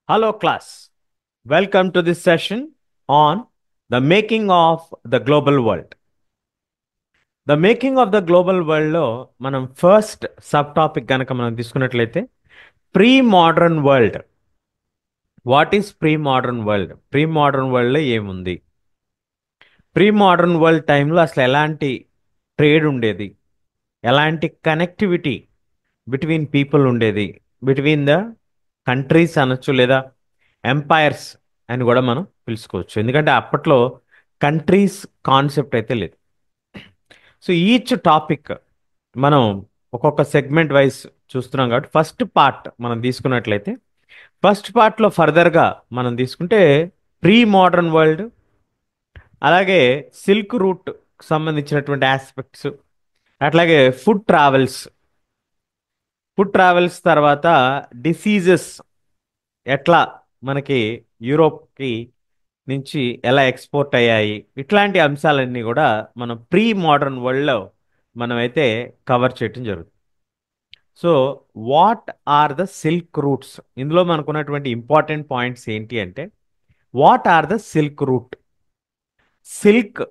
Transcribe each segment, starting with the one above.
Hello, class. Welcome to this session on the making of the global world. The making of the global world లో మనం first sub topic కనుక మనం తీసుకున్నట్లయితే pre modern world. What is pre modern world? Pre modern వరల్డ్లో ఏముంది? Pre modern world టైంలో అసలు ఎలాంటి ట్రేడ్ ఉండేది? ఎలాంటి కనెక్టివిటీ బిట్వీన్ పీపుల్ ఉండేది? బిట్వీన్ ద కంట్రీస్ అనొచ్చు, లేదా ఎంపైర్స్ అని కూడా మనం పిలుచుకోవచ్చు. ఎందుకంటే అప్పట్లో కంట్రీస్ కాన్సెప్ట్ అయితే లేదు. సో ఈచ్ టాపిక్ మనం ఒక్కొక్క సెగ్మెంట్ వైజ్ చూస్తున్నాం కాబట్టి ఫస్ట్ పార్ట్ మనం తీసుకున్నట్లయితే ఫస్ట్ పార్ట్లో ఫర్దర్గా మనం తీసుకుంటే ప్రీ మోడర్న్ వరల్డ్, అలాగే సిల్క్ రూట్ సంబంధించినటువంటి ఆస్పెక్ట్స్, అట్లాగే ఫుడ్ ట్రావెల్స్ తర్వాత డిసీజెస్ ఎట్లా మనకి యూరోప్కి నుంచి ఎలా ఎక్స్పోర్ట్ అయ్యాయి, ఇట్లాంటి అంశాలన్నీ కూడా మనం ప్రీ మోడర్న్ వరల్డ్లో మనమైతే కవర్ చేయటం జరుగుతుంది. So what are the silk routes? ఇందులో మనకున్నటువంటి ఇంపార్టెంట్ పాయింట్స్ ఏంటి అంటే, what are the silk route? Silk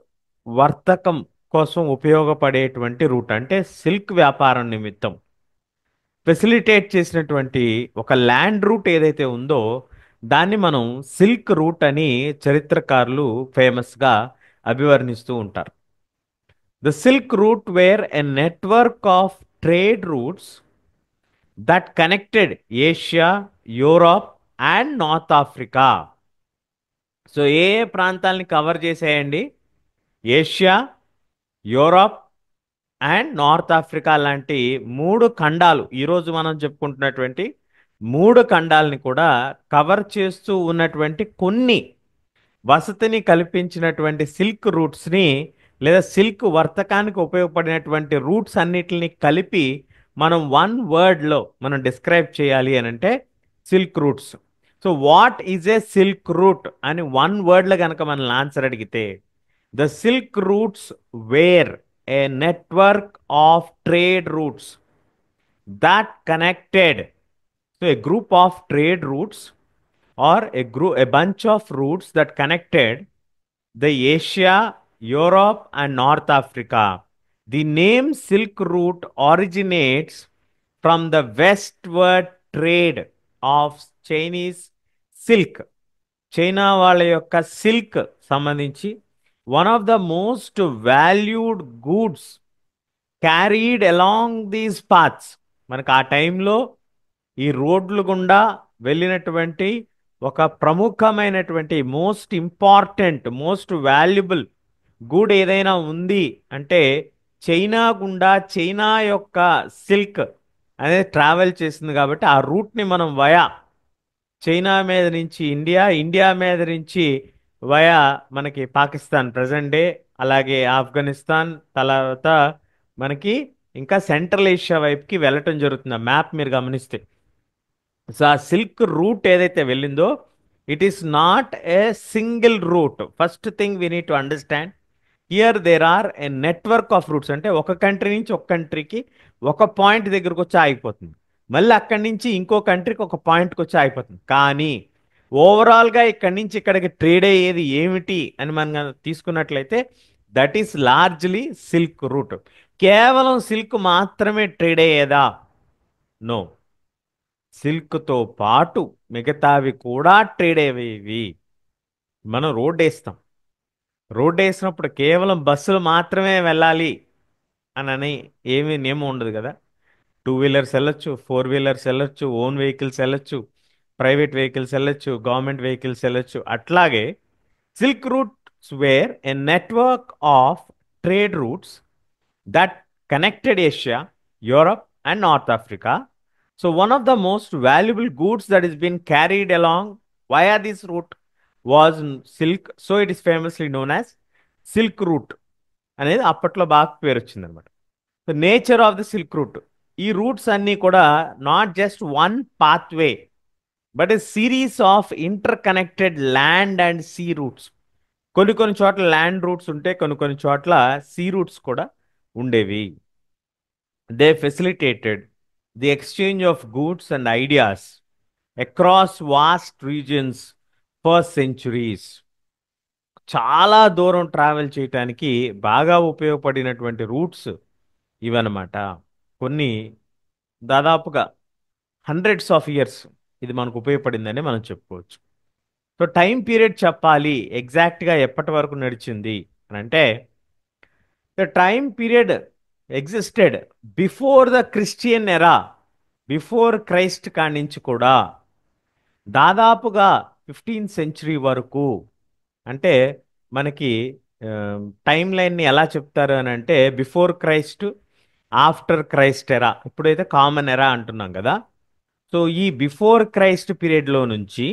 వర్తకం కోసం ఉపయోగపడేటువంటి రూట్, అంటే సిల్క్ వ్యాపారం నిమిత్తం ఫెసిలిటేట్ చేసినటువంటి ఒక ల్యాండ్ రూట్ ఏదైతే ఉందో దాన్ని మనం సిల్క్ రూట్ అని చరిత్రకారులు ఫేమస్గా అభివర్ణిస్తూ ఉంటారు. The silk route were a network of trade routes that connected Asia, Europe and North Africa. So ఏ ఏ ప్రాంతాలని కవర్ చేసేయండి? Asia, Europe and North Africa లాంటి మూడు ఖండాలు, ఈరోజు మనం చెప్పుకుంటున్నటువంటి మూడు ఖండాలని కూడా కవర్ చేస్తూ ఉన్నటువంటి కొన్ని వసతిని కల్పించినటువంటి సిల్క్ రూట్స్ని, లేదా సిల్క్ వర్తకానికి ఉపయోగపడినటువంటి రూట్స్ అన్నిటిని కలిపి మనం వన్ వర్డ్లో మనం డిస్క్రైబ్ చేయాలి అని అంటే silk routes. So what is a silk route అని వన్ వర్డ్లో కనుక మనం ఆన్సర్ అడిగితే, the silk routes were a network of trade routes that connected. So a group of trade routes, or a bunch of routes that connected the Asia, Europe and North Africa. The name Silk Route originates from the westward trade of Chinese silk. China వాళ్ళ యొక్క silk సంబంధించి one of the most valued goods carried along these paths. మనకు ఆ టైంలో ఈ రోడ్లు గుండా వెళ్ళినటువంటి ఒక ప్రముఖమైనటువంటి most important, most valuable good ఏదైనా ఉంది అంటే చైనా గుండా, చైనా యొక్క సిల్క్ అనేది ట్రావెల్ చేసింది. కాబట్టి ఆ రూట్ని మనం వయా చైనా మీద నుంచి ఇండియా, ఇండియా మీద నుంచి వయా మనకి పాకిస్తాన్ ప్రజెంట్ డే, అలాగే ఆఫ్ఘనిస్తాన్, తర్వాత మనకి ఇంకా సెంట్రల్ ఏషియా వైపుకి వెళ్ళటం జరుగుతుంది. ఆ మ్యాప్ మీరు గమనిస్తే. సో ఆ సిల్క్ రూట్ ఏదైతే వెళ్ళిందో it is not a single route. First thing we need to understand, here there are a network of routes. అంటే ఒక కంట్రీ నుంచి ఒక కంట్రీకి ఒక పాయింట్ దగ్గరకు వచ్చి ఆగిపోతుంది, మళ్ళీ అక్కడి నుంచి ఇంకో కంట్రీకి ఒక పాయింట్కి వచ్చి ఆగిపోతుంది. కానీ ఓవరాల్గా ఇక్కడి నుంచి ఇక్కడికి ట్రేడ్ అయ్యేది ఏమిటి అని మనం తీసుకున్నట్లయితే that is largely silk route. కేవలం సిల్క్ మాత్రమే ట్రేడ్ అయ్యేదా? నో. సిల్క్తో పాటు మిగతావి కూడా ట్రేడ్ అయ్యేవి. మనం రోడ్ వేస్తాం, రోడ్ వేసినప్పుడు కేవలం బస్సులు మాత్రమే వెళ్ళాలి అని ఏమీ నియమం ఉండదు కదా. టూ వీలర్స్ వెళ్ళొచ్చు, ఫోర్ వీలర్స్ వెళ్ళొచ్చు, ఓన్ వెహికల్స్ వెళ్ళొచ్చు, ప్రైవేట్ వెహికల్స్ వెళ్ళొచ్చు, గవర్నమెంట్ వెహికల్స్ వెళ్ళొచ్చు. అట్లాగే silk routes were a network of trade routes that connected Asia, Europe, and North Africa. So, one of the most valuable goods that is been carried along via this route was silk. So, it is famously known as Silk Route. అనేది అప్పట్లో బాగా పేరు వచ్చింది అనమాట. So nature of the silk route, ఈ routes అన్నీ కూడా not just one pathway but a series of interconnected land and sea routes. కొన్ని కొన్ని చోట్ల ల్యాండ్ రూట్స్ ఉంటే, కొన్ని కొన్ని చోట్ల సీ రూట్స్ కూడా ఉండేవి. They facilitated the exchange of goods and ideas across vast regions for centuries. చాలా దూరం ట్రావెల్ చేయటానికి బాగా ఉపయోగపడినటువంటి రూట్స్ ఇవన్నమాట. కొన్ని దాదాపుగా హండ్రెడ్స్ ఆఫ్ ఇయర్స్ ఇది మనకు ఉపయోగపడిందని మనం చెప్పుకోవచ్చు. సో టైం పీరియడ్ చెప్పాలి ఎగ్జాక్ట్గా ఎప్పటి వరకు నడిచింది అని అంటే, the time period existed before the Christian ఎరా, బిఫోర్ క్రైస్ట్ కాడి నుంచి కూడా దాదాపుగా 15th సెంచరీ వరకు. అంటే మనకి టైం లైన్ని ఎలా చెప్తారు అని అంటే, బిఫోర్ క్రైస్ట్, ఆఫ్టర్ క్రైస్ట్ ఎరా, ఇప్పుడైతే కామన్ ఎరా అంటున్నాం కదా. సో ఈ బిఫోర్ క్రైస్ట్ పీరియడ్లో నుంచి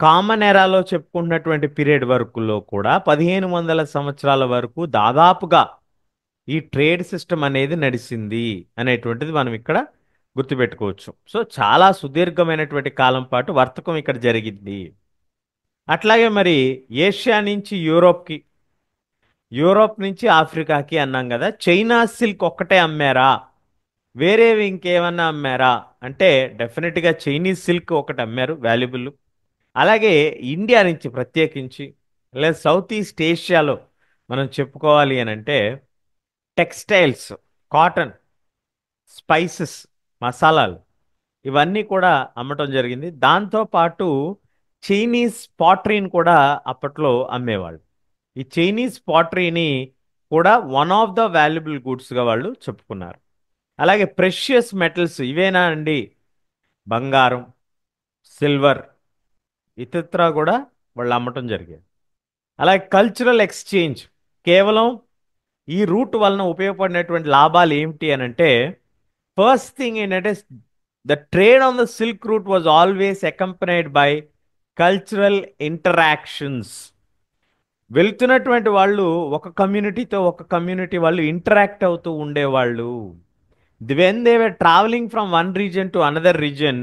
కామన్ ఎరాలో చెప్పుకుంటున్నటువంటి పీరియడ్ వరకులో కూడా 1500 సంవత్సరాల వరకు దాదాపుగా ఈ ట్రేడ్ సిస్టమ్ అనేది నడిచింది అనేటువంటిది మనం ఇక్కడ గుర్తుపెట్టుకోవచ్చు. సో చాలా సుదీర్ఘమైనటువంటి కాలం పాటు వర్తకం ఇక్కడ జరిగింది. అట్లాగే మరి ఏషియా నుంచి యూరోప్కి, యూరోప్ నుంచి ఆఫ్రికాకి అన్నాం కదా. చైనా సిల్క్ ఒక్కటే అమ్మారా, వేరేవి ఇంకేమన్నా అమ్మారా అంటే డెఫినెట్గా చైనీస్ సిల్క్ ఒకటి అమ్మారు, వాల్యుబుల్. అలాగే ఇండియా నుంచి ప్రత్యేకించి, లేదా సౌత్ ఈస్ట్ ఏషియాలో మనం చెప్పుకోవాలి అని అంటే టెక్స్టైల్స్, కాటన్, స్పైసెస్, మసాలాలు, ఇవన్నీ కూడా అమ్మటం జరిగింది. దాంతోపాటు చైనీస్ పాటరీని కూడా అప్పట్లో అమ్మేవాళ్ళు. ఈ చైనీస్ పాటరీని కూడా వన్ ఆఫ్ ద వాల్యుబుల్ గూడ్స్గా వాళ్ళు చెప్పుకున్నారు. అలాగే ప్రెషియస్ మెటల్స్ ఇవేనా అండి, బంగారం, సిల్వర్, ఇతర కూడా వాళ్ళు అమ్మటం జరిగేది. అలాగే కల్చరల్ ఎక్స్చేంజ్, కేవలం ఈ రూట్ వలన ఉపయోగపడినటువంటి లాభాలు ఏమిటి అని అంటే, ఫస్ట్ థింగ్ ఏంటంటే the trade on the silk route was always accompanied by cultural interactions. వెళ్తున్నటువంటి వాళ్ళు ఒక కమ్యూనిటీతో ఒక కమ్యూనిటీ వాళ్ళు ఇంటరాక్ట్ అవుతూ ఉండేవాళ్ళు. When they were travelling from one reason to another reason,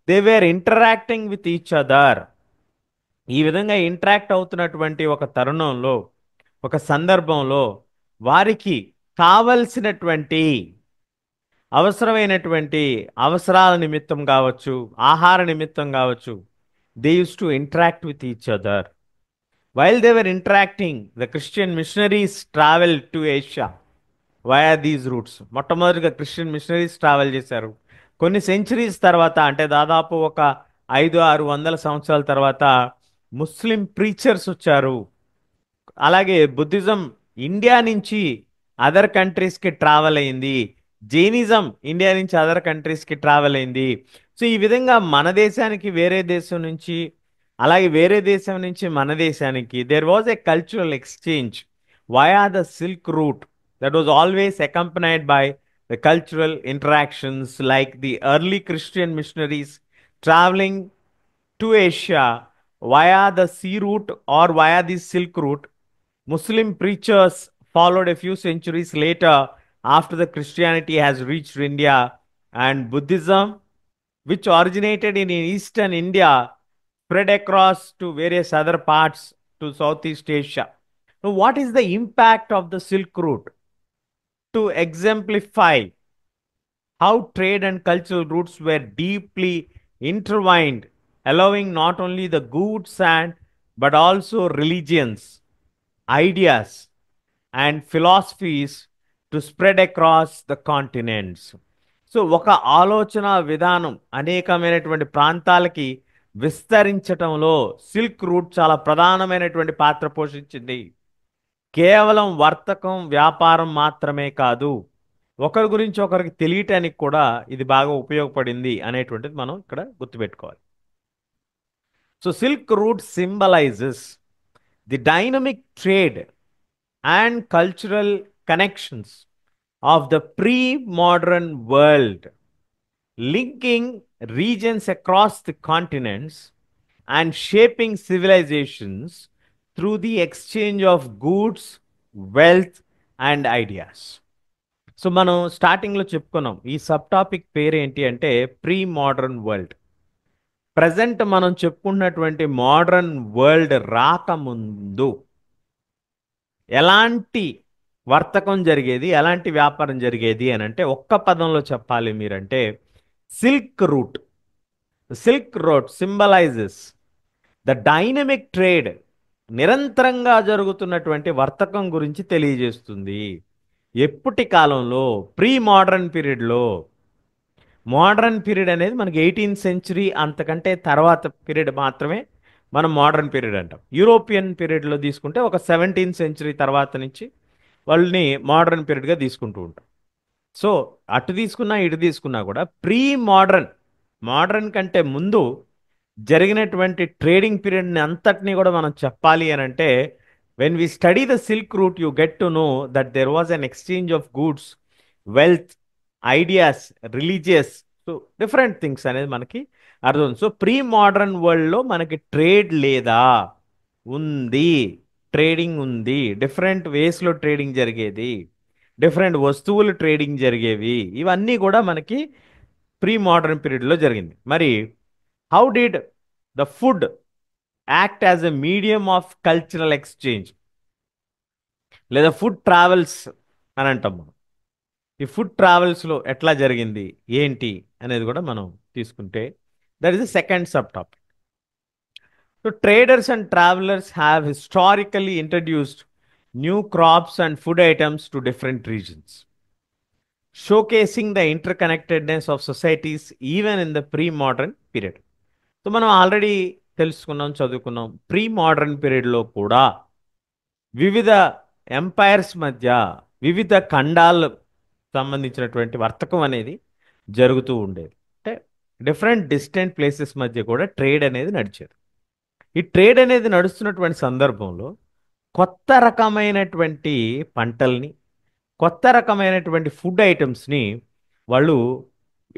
they were interacting with each other. ఈ విధంగా ఇంటరాక్ట్ అవుతున్నటువంటి ఒక తరుణంలో, ఒక సందర్భంలో వారికి కావలసినటువంటి అవసరమైనటువంటి అవసరాల నిమిత్తం కావచ్చు, ఆహార నిమిత్తం కావచ్చు, they use to interact with each other. While they were interacting, the Christian machineries travel to Asia via these roots. మొట్టమొదటిగా క్రిస్టియన్ మిషనరీస్ ట్రావెల్ చేశారు. కొన్ని సెంచరీస్ తర్వాత, అంటే దాదాపు ఒక 500-600 సంవత్సరాల తర్వాత ముస్లిం ప్రీచర్స్ వచ్చారు. అలాగే బుద్ధిజం ఇండియా నుంచి అదర్ కంట్రీస్కి ట్రావెల్ అయింది. జైనిజం ఇండియా నుంచి అదర్ కంట్రీస్కి ట్రావెల్ అయింది. సో ఈ విధంగా మన దేశానికి వేరే దేశం నుంచి, అలాగే వేరే దేశం నుంచి మన దేశానికి there was a cultural exchange via the silk route that was always accompanied by the cultural interactions like the early Christian missionaries traveling to Asia via the sea route or via the Silk route. Muslim preachers followed a few centuries later after the Christianity has reached India, and Buddhism, which originated in eastern India, spread across to various other parts to Southeast Asia. Now, what is the impact of the Silk route? To exemplify how trade and cultural roots were deeply intertwined, allowing not only the goods and but also religions, ideas, and philosophies to spread across the continents. So ఒక ఆలోచన విధానం అనేకమైనటువంటి ప్రాంతాలకి విస్తరించటంలో silk route చాలా ప్రధానమైనటువంటి పాత్ర పోషించింది. కేవలం వర్తకం, వ్యాపారం మాత్రమే కాదు, ఒకరి గురించి ఒకరికి తెలియటానికి కూడా ఇది బాగా ఉపయోగపడింది అనేటువంటిది మనం ఇక్కడ గుర్తుపెట్టుకోవాలి. So silk route symbolises the dynamic trade and cultural connections of the pre modern world, linking regions across the continents and shaping civilizations through the exchange of goods, wealth, and ideas. So మనం స్టార్టింగ్లో చెప్పుకున్నాం ఈ sub topic పేరు ఏంటి అంటే pre modern world. Present మనం చెప్పుకున్నటువంటి modern world రాకముందు ఎలాంటి వర్తకం జరిగేది, ఎలాంటి వ్యాపారం జరిగేది అని అంటే ఒక్క పదంలో చెప్పాలి మీరంటే silk route. Silk road symbolises the dynamic trade, నిరంతరంగా జరుగుతున్నటువంటి వర్తకం గురించి తెలియజేస్తుంది. ఎప్పటి కాలంలో, ప్రీ మోడర్న్ పీరియడ్లో. మోడర్న్ పీరియడ్ అనేది మనకి 18th సెంచురీ అంతకంటే తర్వాత పీరియడ్ మాత్రమే మనం మోడర్న్ పీరియడ్ అంటాం. యూరోపియన్ పీరియడ్లో తీసుకుంటే ఒక 17th సెంచురీ తర్వాత నుంచి వాళ్ళని మోడర్న్ పీరియడ్గా తీసుకుంటూ ఉంటాం. సో అటు తీసుకున్నా ఇటు తీసుకున్నా కూడా ప్రీ మోడర్న్, మోడర్న్ కంటే ముందు జరిగినటువంటి ట్రేడింగ్ పీరియడ్ని అంతటినీ కూడా మనం చెప్పాలి అని అంటే, when we study the silk route you get to know that there was an exchange of goods, wealth, ideas, religious, so different things అనేది మనకి అర్థం. సో ప్రీ మోడర్న్ వరల్డ్లో మనకి ట్రేడ్ లేదా, ఉంది, ట్రేడింగ్ ఉంది, డిఫరెంట్ వేస్లో ట్రేడింగ్ జరిగేది, డిఫరెంట్ వస్తువులు ట్రేడింగ్ జరిగేవి, ఇవన్నీ కూడా మనకి ప్రీ మోడర్న్ పీరియడ్లో జరిగింది. మరి how did the food act as a medium of cultural exchange, లేదా ఫుడ్ ట్రావెల్స్ అని అంటాం మనం. ఈ ఫుడ్ ట్రావెల్స్లో ఎట్లా జరిగింది ఏంటి అనేది కూడా మనం తీసుకుంటే, that is the second sub topic. So traders and travellers have historically introduced new crops and food items to different regions, showcasing the interconnectedness of societies even in the pre-modern period. So మనం already తెలుసుకున్నాం, చదువుకున్నాం, pre modern పీరియడ్లో కూడా వివిధ empires మధ్య, వివిధ ఖండాలకు సంబంధించినటువంటి వర్తకం అనేది జరుగుతూ ఉండేది. అంటే డిఫరెంట్ డిస్టెంట్ ప్లేసెస్ మధ్య కూడా ట్రేడ్ అనేది నడిచేది. ఈ ట్రేడ్ అనేది నడుస్తున్నటువంటి సందర్భంలో కొత్త రకమైనటువంటి పంటల్ని, కొత్త రకమైనటువంటి ఫుడ్ ఐటమ్స్ని వాళ్ళు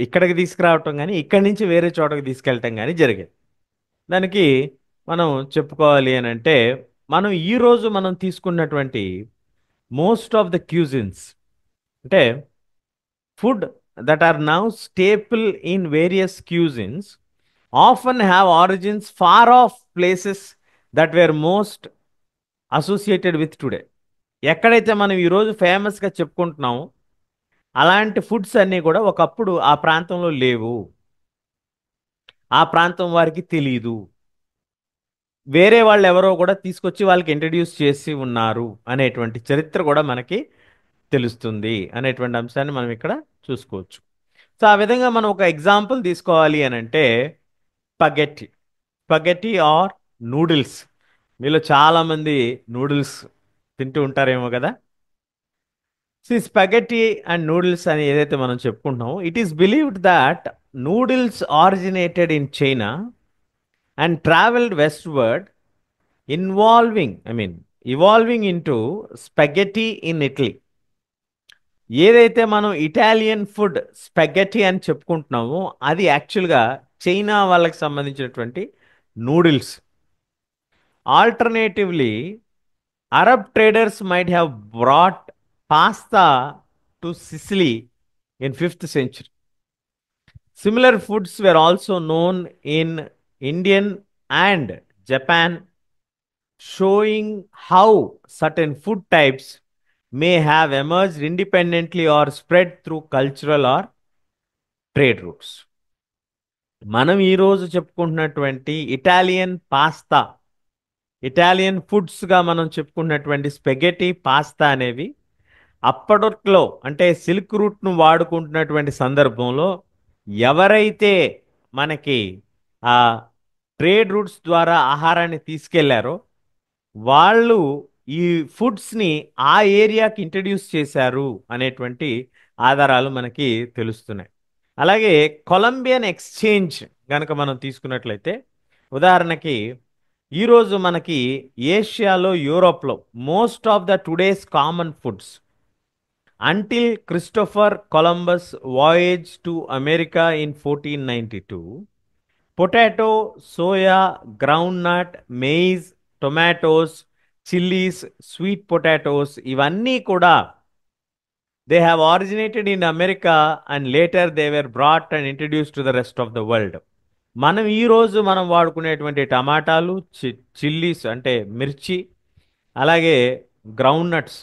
ఇక్కడికి తీసుకురావటం కానీ, ఇక్కడి నుంచి వేరే చోటకి తీసుకెళ్ళటం కానీ జరిగేది. దానికి మనం చెప్పుకోవాలి అని అంటే, మనం ఈరోజు మనం తీసుకున్నటువంటి మోస్ట్ ఆఫ్ ద క్యూజిన్స్, అంటే food that are now staple in various cuisines often have origins far off places that were most associated with today. ఎక్కడైతే మనం ఈరోజు ఫేమస్గా చెప్పుకుంటున్నామో అలాంటి ఫుడ్స్ అన్నీ కూడా ఒకప్పుడు ఆ ప్రాంతంలో లేవు, ఆ ప్రాంతం వారికి తెలియదు, వేరే వాళ్ళు ఎవరో కూడా తీసుకొచ్చి వాళ్ళకి ఇంట్రడ్యూస్ చేసి ఉన్నారు అనేటువంటి చరిత్ర కూడా మనకి తెలుస్తుంది అనేటువంటి అంశాన్ని మనం ఇక్కడ చూసుకోవచ్చు. సో ఆ విధంగా మనం ఒక ఎగ్జాంపుల్ తీసుకోవాలి అని అంటే, స్పగెట్టి. స్పగెట్టి ఆర్ నూడిల్స్. మీలో చాలామంది నూడిల్స్ తింటూ ఉంటారేమో కదా. సో స్పగెట్టి అండ్ నూడిల్స్ అని ఏదైతే మనం చెప్పుకుంటున్నామో, it is believed that noodles originated in China and travelled westward, evolving into spaghetti in Italy. ఏదైతే మనం ఇటాలియన్ ఫుడ్ స్పగెట్టి అని చెప్పుకుంటున్నామో అది యాక్చువల్గా చైనా వాళ్ళకి సంబంధించినటువంటి noodles. Alternatively Arab traders might have brought pasta to Sicily in 5th century. Similar foods were also known in Indian and Japan, showing how certain food types may have emerged independently or spread through cultural or trade routes. మనం ఈరోజు చెప్పుకుంటున్నటువంటి Italian pasta, Italian ఫుడ్స్గా మనం చెప్పుకున్నటువంటి spaghetti, pasta అనేవి అప్పట్లో అంటే silk రూట్ను వాడుకుంటున్నటువంటి సందర్భంలో ఎవరైతే మనకి ఆ ట్రేడ్ రూట్స్ ద్వారా ఆహారాన్ని తీసుకెళ్లారో వాళ్ళు ఈ ఫుడ్స్ని ఆ ఏరియాకి ఇంట్రడ్యూస్ చేశారు అనేటువంటి ఆధారాలు మనకి తెలుస్తున్నాయి. అలాగే కొలంబియన్ ఎక్స్చేంజ్ కనుక మనం తీసుకున్నట్లయితే, ఉదాహరణకి ఈరోజు మనకి ఏషియాలో, యూరోప్లో most of the today's common foods until Christopher Columbus voyage to America in 1492, potato, soya, groundnut, maize, tomatoes, chillies, sweet potatoes, ఇవన్నీ కూడా they have originated in America and later they were brought and introduce to the rest of the world. మనం ఈరోజు మనం వాడుకునేటువంటి టమాటాలు, chillies అంటే మిర్చి, అలాగే ground nuts,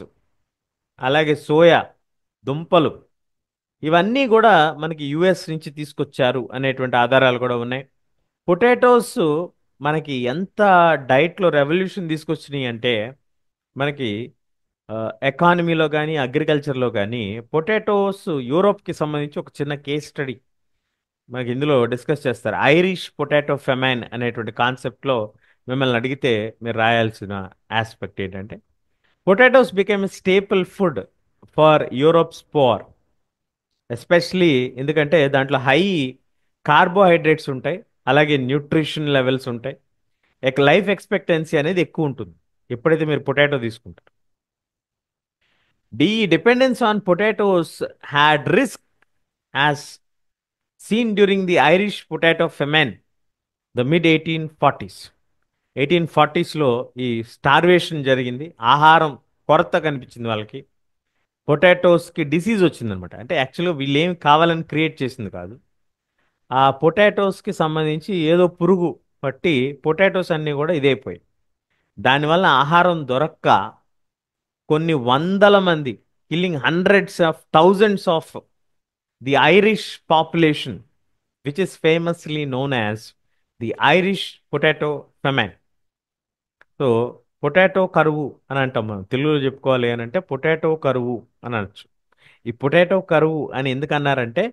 అలాగే సోయా దుంపలు, ఇవన్నీ కూడా మనకి యుఎస్ నుంచి తీసుకొచ్చారు అనేటువంటి ఆధారాలు కూడా ఉన్నాయి. పొటాటోస్ మనకి ఎంత డైట్లో రెవల్యూషన్ తీసుకొచ్చినాయి అంటే మనకి ఎకానమీలో కానీ అగ్రికల్చర్లో కానీ పొటాటోస్ యూరోప్కి సంబంధించి ఒక చిన్న కేస్ స్టడీ మనకి ఇందులో డిస్కస్ చేస్తారు. ఐరిష్ పొటాటో ఫెమైన్ అనేటువంటి కాన్సెప్ట్లో మిమ్మల్ని అడిగితే మీరు రాయాల్సిన ఆస్పెక్ట్ ఏంటంటే potatoes became staple food for Europe's poor, especially ఎందుకంటే దాంట్లో హై కార్బోహైడ్రేట్స్ ఉంటాయి, అలాగే న్యూట్రిషన్ లెవెల్స్ ఉంటాయి, లైఫ్ ఎక్స్పెక్టెన్సీ అనేది ఎక్కువ ఉంటుంది ఎప్పుడైతే మీరు పొటాటో తీసుకుంటారు. Dependence on potatoes had risk as seen during the Irish potato famine the mid 1840s. 1840స్లో ఈ స్టార్వేషన్ జరిగింది, ఆహారం కొరత కనిపించింది వాళ్ళకి. పొటాటోస్కి డిసీజ్ వచ్చిందనమాట. అంటే యాక్చువల్గా వీళ్ళు ఏమి కావాలని క్రియేట్ చేసింది కాదు, ఆ పొటాటోస్కి సంబంధించి ఏదో పురుగు పట్టి పొటాటోస్ అన్నీ కూడా ఇదైపోయాయి. దానివల్ల ఆహారం దొరక్క కొన్ని వందల మంది, killing hundreds of thousands of the Irish population, which is famously known as the Irish potato famine. So potato కరువు అని అంటాం మనం తెలుగులో. చెప్పుకోవాలి అని అంటే పొటాటో కరువు అని అనొచ్చు. ఈ పొటాటో కరువు అని ఎందుకు అన్నారంటే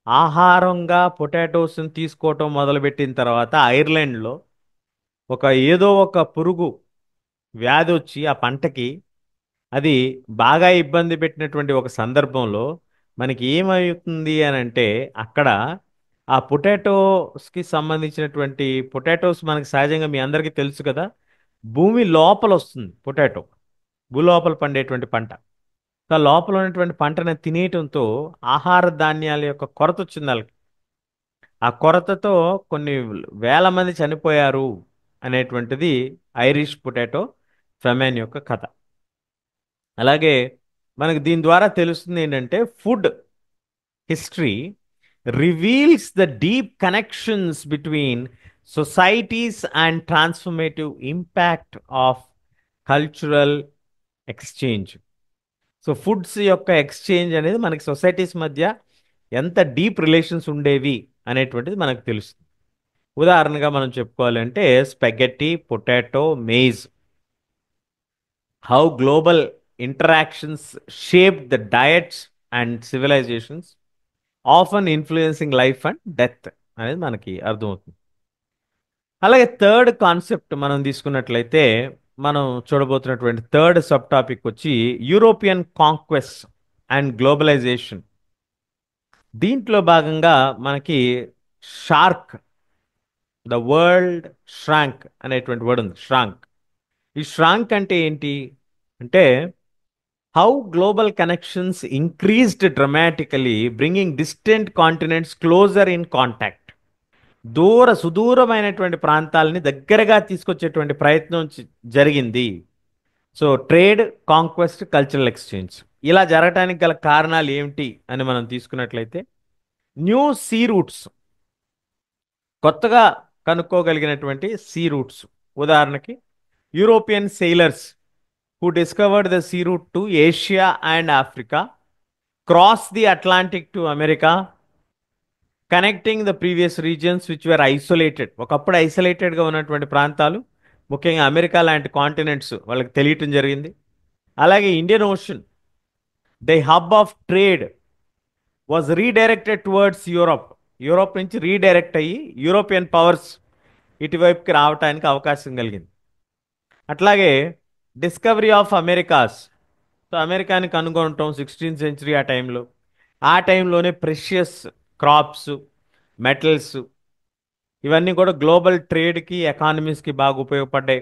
ఆహారంగా పొటాటోస్ని తీసుకోవటం మొదలుపెట్టిన తర్వాత ఐర్లాండ్లో ఏదో ఒక పురుగు వ్యాధి వచ్చి ఆ పంటకి అది బాగా ఇబ్బంది పెట్టినటువంటి ఒక సందర్భంలో మనకి ఏమవుతుంది అని అంటే అక్కడ ఆ పొటాటోస్కి సంబంధించినటువంటి పొటాటోస్ మనకి సహజంగా మీ అందరికీ తెలుసు కదా, భూమి లోపల వస్తుంది పొటాటో, భూలోపల పండేటువంటి పంట. ఆ లోపల ఉన్నటువంటి పంటను తినేయటంతో ఆహార ధాన్యాల యొక్క కొరత వచ్చింది వాళ్ళకి. ఆ కొరతతో కొన్ని వేల మంది చనిపోయారు అనేటువంటిది ఐరిష్ పొటాటో ఫెమైన్ యొక్క కథ. అలాగే మనకు దీని ద్వారా తెలుస్తుంది ఏంటంటే food history reveals the deep connections between societies and transformative impact of cultural exchange. So foods యొక్క ఎక్స్చేంజ్ అనేది మనకి సొసైటీస్ మధ్య ఎంత డీప్ రిలేషన్స్ ఉండేవి అనేటువంటిది మనకు తెలుస్తుంది. ఉదాహరణగా మనం చెప్పుకోవాలంటే spaghetti, potato, maize, how global interactions shape the diets and civilizations often influencing life and death అనేది మనకి అర్థమవుతుంది. అలాగే థర్డ్ కాన్సెప్ట్ మనం తీసుకున్నట్లయితే మనం చూడబోతున్నటువంటి థర్డ్ సబ్ టాపిక్ వచ్చి యూరోపియన్ కాంక్వెస్ట్ అండ్ గ్లోబలైజేషన్. దీంట్లో భాగంగా మనకి షార్క్, ద వరల్డ్ ష్రాంక్ అనేటువంటి వర్డ్ ఉంది, ష్రాంక్. ఈ ష్రాంక్ అంటే ఏంటి అంటే how global connections increased dramatically bringing distant continents closer in contact. సుదూరమైనటువంటి ప్రాంతాలని దగ్గరగా తీసుకొచ్చేటువంటి ప్రయత్నం జరిగింది. So trade, conquest, cultural exchange ఇలా జరగటానికి గల కారణాలు ఏమిటి అని మనం తీసుకున్నట్లయితే న్యూ సీ రూట్స్, కొత్తగా కనుక్కోగలిగినటువంటి సీ రూట్స్. ఉదాహరణకి European sailors who discovered the sea route to Asia and Africa, cross the Atlantic to America, connecting the previous regions which were isolated. ఒకప్పుడు ఐసోలేటెడ్గా ఉన్నటువంటి ప్రాంతాలు, ముఖ్యంగా అమెరికా లాంటి కాంటినెంట్స్ వాళ్ళకి తెలియటం జరిగింది. అలాగే Indian Ocean, the hub of trade, was redirected towards Europe. Europe నుంచి రీడైరెక్ట్ అయ్యి యూరోపియన్ పవర్స్ ఇటువైపుకి రావడానికి అవకాశం కలిగింది. అట్లాగే డిస్కవరీ ఆఫ్ అమెరికాస్, సో అమెరికాని కనుగొనటం 16th సెంచరీ ఆ టైంలోనే ప్రెషియస్ క్రాప్స్, మెటల్స్ ఇవన్నీ కూడా గ్లోబల్ ట్రేడ్కి, ఎకానమీస్కి బాగా ఉపయోగపడ్డాయి.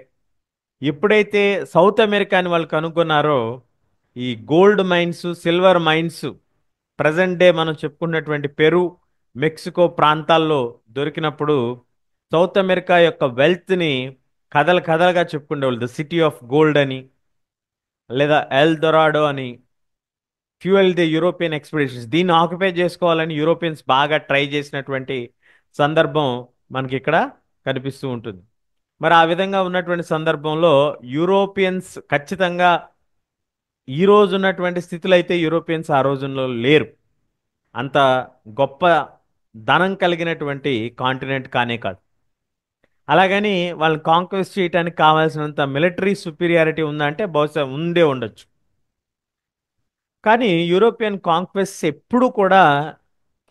ఎప్పుడైతే సౌత్ అమెరికాని వాళ్ళు కనుగొన్నారో ఈ gold mines, silver mines present day మనం చెప్పుకున్నటువంటి పెరు, మెక్సికో ప్రాంతాల్లో దొరికినప్పుడు సౌత్ అమెరికా యొక్క వెల్త్ని కథలు కథలుగా చెప్పుకునేవాళ్ళు. ద సిటీ ఆఫ్ గోల్డ్ అని, లేదా ఎల్ దొరాడో అని, ఫ్యూయల్ ది యూరోపియన్ ఎక్స్పెడిషన్స్. దీన్ని ఆక్యుపై చేసుకోవాలని యూరోపియన్స్ బాగా ట్రై చేసినటువంటి సందర్భం మనకి ఇక్కడ కనిపిస్తూ ఉంటుంది. మరి ఆ విధంగా ఉన్నటువంటి సందర్భంలో యూరోపియన్స్ ఖచ్చితంగా ఈ రోజు ఉన్నటువంటి స్థితిలో అయితే యూరోపియన్స్ ఆ రోజుల్లో లేరు. అంత గొప్ప ధనం కలిగినటువంటి కాంటినెంట్ కానే కాదు. అలాగని వాళ్ళని కాంక్వెస్ట్ చేయడానికి కావాల్సినంత మిలిటరీ సుపీరియారిటీ ఉందంటే బహుశా ఉండే ఉండొచ్చు. కానీ యూరోపియన్ కాంక్వెస్ట్ ఎప్పుడు కూడా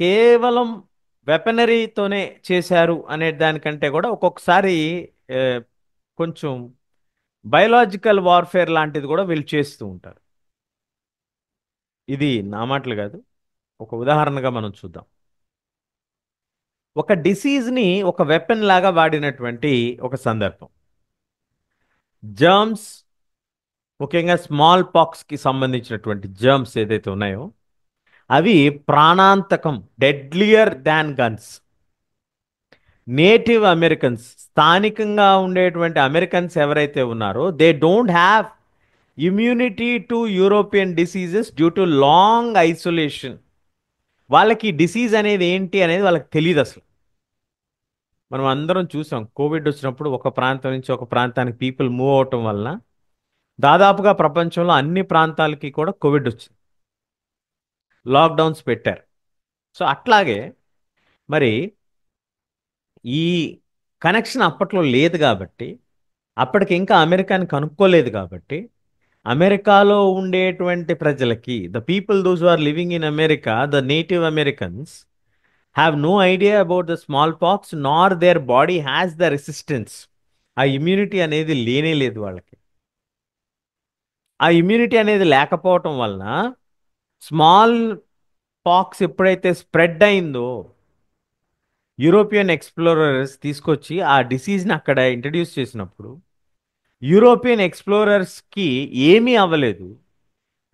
కేవలం వెపనరీతోనే చేశారు అనే దానికంటే కూడా ఒక్కొక్కసారి ఆ, కొంచెం బయలాజికల్ వార్ఫేర్ లాంటిది కూడా వీళ్ళు చేస్తూ ఉంటారు. ఇది నా మాటలు కాదు, ఒక ఉదాహరణగా మనం చూద్దాం. ఒక డిసీజ్ని ఒక వెపన్ లాగా వాడినటువంటి ఒక సందర్భం. జర్మ్స్, ముఖ్యంగా స్మాల్ పాక్స్కి సంబంధించినటువంటి జర్మ్స్ ఏదైతే ఉన్నాయో అవి ప్రాణాంతకం, డెడ్లియర్ దాన్ గన్స్. నేటివ్ అమెరికన్స్, స్థానికంగా ఉండేటువంటి అమెరికన్స్ ఎవరైతే ఉన్నారో they don't have immunity to European diseases due to long isolation. వాళ్ళకి డిసీజ్ అనేది ఏంటి అనేది వాళ్ళకి తెలియదు అసలు. మనం అందరం చూసాం, కోవిడ్ వచ్చినప్పుడు ఒక ప్రాంతం నుంచి ఒక ప్రాంతానికి పీపుల్ మూవ్ అవటం వలన దాదాపుగా ప్రపంచంలో అన్ని ప్రాంతాలకి కూడా కోవిడ్ వచ్చింది, లాక్డౌన్స్ పెట్టారు. సో అట్లాగే మరి ఈ కనెక్షన్ అప్పట్లో లేదు కాబట్టి, అప్పటికి ఇంకా అమెరికాని కనుక్కోలేదు కాబట్టి, అమెరికాలో ఉండేటువంటి ప్రజలకి, the people those are living in America, the native Americans have no idea about the smallpox nor their body has the resistance. ఆ ఇమ్యూనిటీ అనేది లేనే లేదు వాళ్ళకి. ఆ ఇమ్యూనిటీ అనేది లేకపోవటం వలన స్మాల్ పాక్స్ ఎప్పుడైతే స్ప్రెడ్ అయిందో, యూరోపియన్ ఎక్స్ప్లోరర్స్ తీసుకొచ్చి ఆ డిసీజ్ని అక్కడ ఇంట్రడ్యూస్ చేసినప్పుడు యూరోపియన్ ఎక్స్ప్లోరర్స్కి ఏమీ అవ్వలేదు.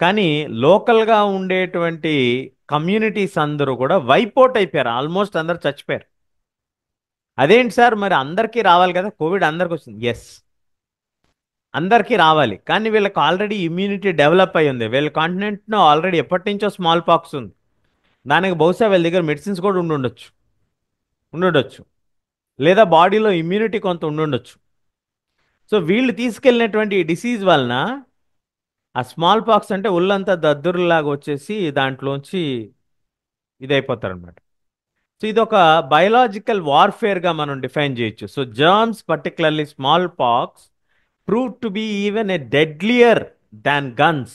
కానీ లోకల్గా ఉండేటువంటి కమ్యూనిటీస్ అందరూ కూడా వైపౌట్ అయిపోయారు, ఆల్మోస్ట్ అందరు చచ్చిపోయారు. అదేంటి సార్, మరి అందరికీ రావాలి కదా, కోవిడ్ అందరికి వచ్చింది. ఎస్, అందరికీ రావాలి, కానీ వీళ్ళకి ఆల్రెడీ ఇమ్యూనిటీ డెవలప్ అయి ఉంది. వీళ్ళ కాంటినెంట్ను ఆల్రెడీ ఎప్పటి నుంచో స్మాల్ పాక్స్ ఉంది. దానికి బహుశా వీళ్ళ దగ్గర మెడిసిన్స్ కూడా ఉండుండొచ్చు, లేదా బాడీలో ఇమ్యూనిటీ కొంత ఉండుండొచ్చు. సో వీళ్ళు తీసుకెళ్ళినటువంటి డిసీజ్ వలన ఆ స్మాల్ పాక్స్ అంటే ఒళ్ళంతా దద్దురులాగా వచ్చేసి దాంట్లోంచి ఇదైపోతారనమాట. సో ఇది ఒక బయలాజికల్ వార్ఫేర్గా మనం డిఫైన్ చేయొచ్చు. So germs, particularly small pox, proved to be even a deadlier than guns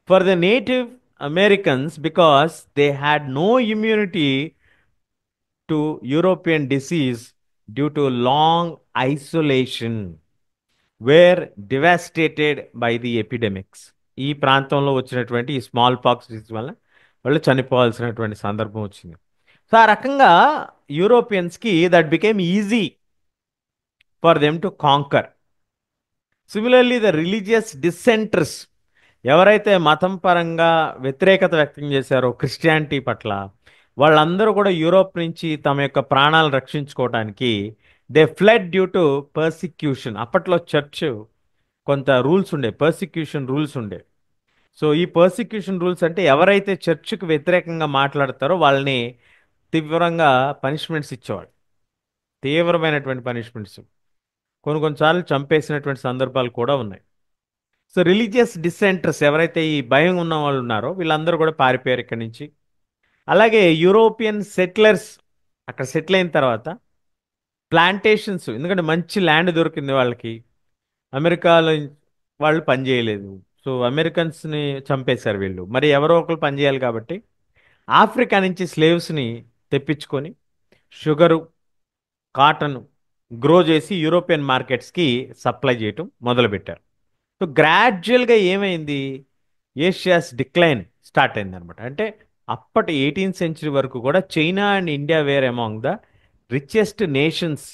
for the Native Americans because they had no immunity to European disease due to long isolation, were devastated by the epidemics. ఈ ప్రాంతంలో వచ్చినటువంటి ఈ small pox disease వల్ల వాళ్ళు చనిపోవాల్సినటువంటి సందర్భం వచ్చింది. So ఆ రకంగా యూరోపియన్స్కి that became easy for them to conquer. Similarly the religious dissenters, ఎవరైతే మతం పరంగా వ్యతిరేకత వ్యక్తం చేశారో క్రిస్టియానిటీ పట్ల, వాళ్ళందరూ కూడా యూరోప్ నుంచి తమ యొక్క ప్రాణాలు రక్షించుకోవడానికి they flood due to persecution. అప్పట్లో చర్చ్ కొంత రూల్స్ ఉండే, పర్సిక్యూషన్ రూల్స్ ఉండే. సో ఈ పర్సిక్యూషన్ రూల్స్ అంటే ఎవరైతే చర్చ్కు వ్యతిరేకంగా మాట్లాడతారో వాళ్ళని తీవ్రంగా పనిష్మెంట్స్ ఇచ్చేవాడు, తీవ్రమైనటువంటి పనిష్మెంట్స్. కొన్నిసార్లు చంపేసినటువంటి సందర్భాలు కూడా ఉన్నాయి. సో రిలీజియస్ డిసెంటర్స్ ఎవరైతే ఈ భయం ఉన్న వాళ్ళు ఉన్నారో వీళ్ళందరూ కూడా పారిపోయారు ఇక్కడి నుంచి. అలాగే యూరోపియన్ సెటిలర్స్ అక్కడ సెటిల్ అయిన తర్వాత ప్లాంటేషన్స్, ఎందుకంటే మంచి ల్యాండ్ దొరికింది వాళ్ళకి, అమెరికాలో వాళ్ళు పనిచేయలేదు. సో అమెరికన్స్ని చంపేశారు వీళ్ళు, మరి ఎవరో ఒకరు పనిచేయాలి కాబట్టి ఆఫ్రికా నుంచి స్లేవ్స్ని తెప్పించుకొని షుగరు, కాటన్ గ్రో చేసి యూరోపియన్ మార్కెట్స్కి సప్లై చేయటం మొదలుపెట్టారు. సో గ్రాడ్యువల్గా ఏమైంది, ఏషియాస్ డిక్లైన్ స్టార్ట్ అయింది అనమాట. అంటే అప్పటి 18th సెంచరీ వరకు కూడా China and India where among the richest nations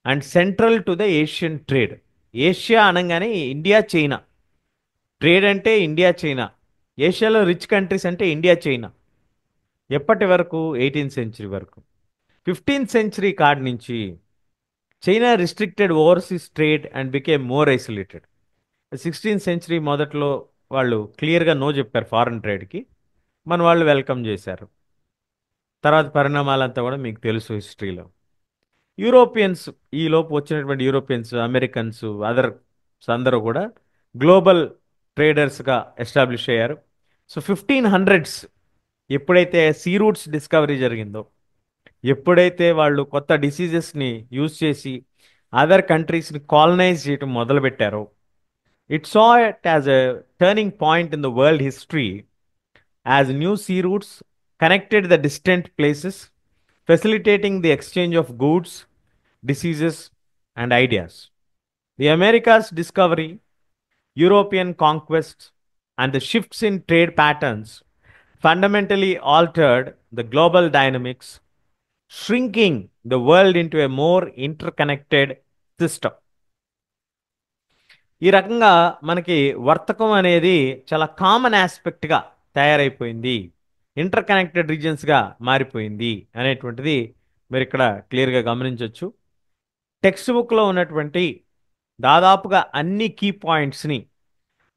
and central to the Asian trade. Asia అనగానే ఇండియా చైనా, ట్రేడ్ అంటే ఇండియా చైనా. ఏషియాలో రిచ్ కంట్రీస్ అంటే ఇండియా చైనా. ఎప్పటి వరకు, 18th సెంచరీ వరకు. 15th సెంచరీ కాడి నుంచి China restricted overseas trade and became more isolated. 16th century మొదట్లో వాళ్ళు క్లియర్గా నో చెప్పారు ఫారెన్ ట్రేడ్కి, మన వాళ్ళు వెల్కమ్ చేశారు. తర్వాత పరిణామాలంతా కూడా మీకు తెలుసు హిస్టరీలో. యూరోపియన్స్, ఈ లోపు వచ్చినటువంటి యూరోపియన్స్, అమెరికన్స్, అదర్స్ అందరూ కూడా గ్లోబల్ ట్రేడర్స్గా ఎస్టాబ్లిష్ అయ్యారు. సో 1500s ఎప్పుడైతే సీ రూట్స్ డిస్కవరీ జరిగిందో, ఎప్పుడైతే వాళ్ళు కొత్త డిసీజెస్ని యూజ్ చేసి అదర్ కంట్రీస్ని కాలనైజ్ చేయడం మొదలుపెట్టారో, it saw it as a turning point in the world history as new sea routes connected the distant places, facilitating the exchange of goods, diseases, and ideas. The Americas' discovery, European conquests, and the shifts in trade patterns fundamentally altered the global dynamics, shrinking the world into a more interconnected system. ఈ రకంగా మనకి వర్తకం అనేది చాలా common ఆస్పెక్ట్గా తయారైపోయింది, inter connected రీజన్స్గా మారిపోయింది అనేటువంటిది మీరు ఇక్కడ క్లియర్గా గమనించవచ్చు. టెక్స్ట్ బుక్లో ఉన్నటువంటి దాదాపుగా అన్ని కీ పాయింట్స్ని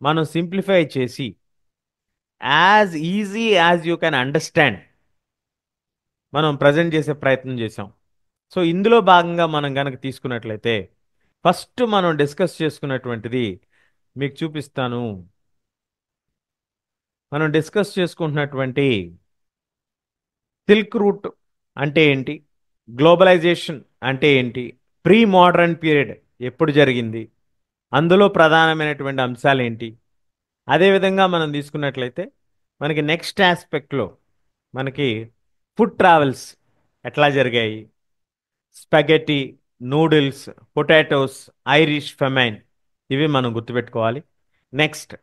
మనం సింప్లిఫై చేసి as easy as you can understand మనం ప్రజెంట్ చేసే ప్రయత్నం చేసాం. సో ఇందులో భాగంగా మనం కనుక తీసుకున్నట్లయితే ఫస్ట్ మనం డిస్కస్ చేసుకున్నటువంటిది మీకు చూపిస్తాను. మనం డిస్కస్ చేసుకుంటున్నటువంటి సిల్క్ రూట్ అంటే ఏంటి, గ్లోబలైజేషన్ అంటే ఏంటి, ప్రీ మోడర్న్ పీరియడ్ ఎప్పుడు జరిగింది, అందులో ప్రధానమైనటువంటి అంశాలు ఏంటి. అదేవిధంగా మనం తీసుకున్నట్లయితే మనకి నెక్స్ట్ ఆస్పెక్ట్లో మనకి ఫుడ్ ట్రావెల్స్ ఎట్లా జరిగాయి, స్పగెటీ, నూడిల్స్, పొటాటోస్, ఐరిష్ ఫెమైన్, ఇవి మనం గుర్తుపెట్టుకోవాలి. నెక్స్ట్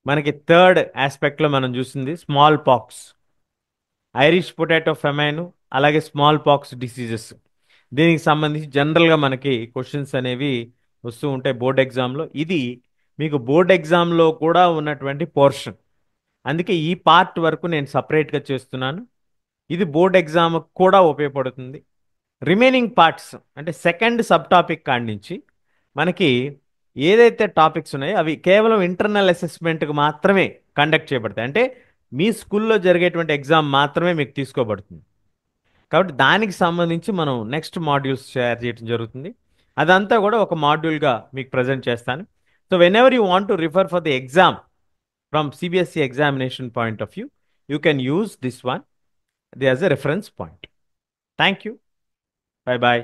మనకి థర్డ్ ఆస్పెక్ట్లో మనం చూసింది small pox, Irish potato famine, అలాగే స్మాల్ పాక్స్ డిసీజెస్. దీనికి సంబంధించి జనరల్గా మనకి క్వశ్చన్స్ అనేవి వస్తూ ఉంటాయి బోర్డ్ ఎగ్జామ్లో. ఇది మీకు బోర్డ్ ఎగ్జామ్లో కూడా ఉన్నటువంటి పోర్షన్, అందుకే ఈ పార్ట్ వరకు నేను సపరేట్గా చేస్తున్నాను. ఇది బోర్డ్ ఎగ్జామ్ కూడా ఉపయోగపడుతుంది. రిమైనింగ్ పార్ట్స్ అంటే సెకండ్ సబ్ టాపిక్ కాడి నుంచి మనకి ఏదైతే టాపిక్స్ ఉన్నాయో అవి కేవలం ఇంటర్నల్ అసెస్మెంట్కి మాత్రమే కండక్ట్ చేయబడతాయి. అంటే మీ స్కూల్లో జరిగేటువంటి ఎగ్జామ్ మాత్రమే మీకు తీసుకోబడుతుంది. కాబట్టి దానికి సంబంధించి మనం నెక్స్ట్ మాడ్యూల్స్ షేర్ చేయడం జరుగుతుంది. అదంతా కూడా ఒక మాడ్యూల్గా మీకు ప్రజెంట్ చేస్తాను. So when ever you want to refer for the exam from CBSE examination point of view, you can use this one as a reference point. Thank you. Bye bye.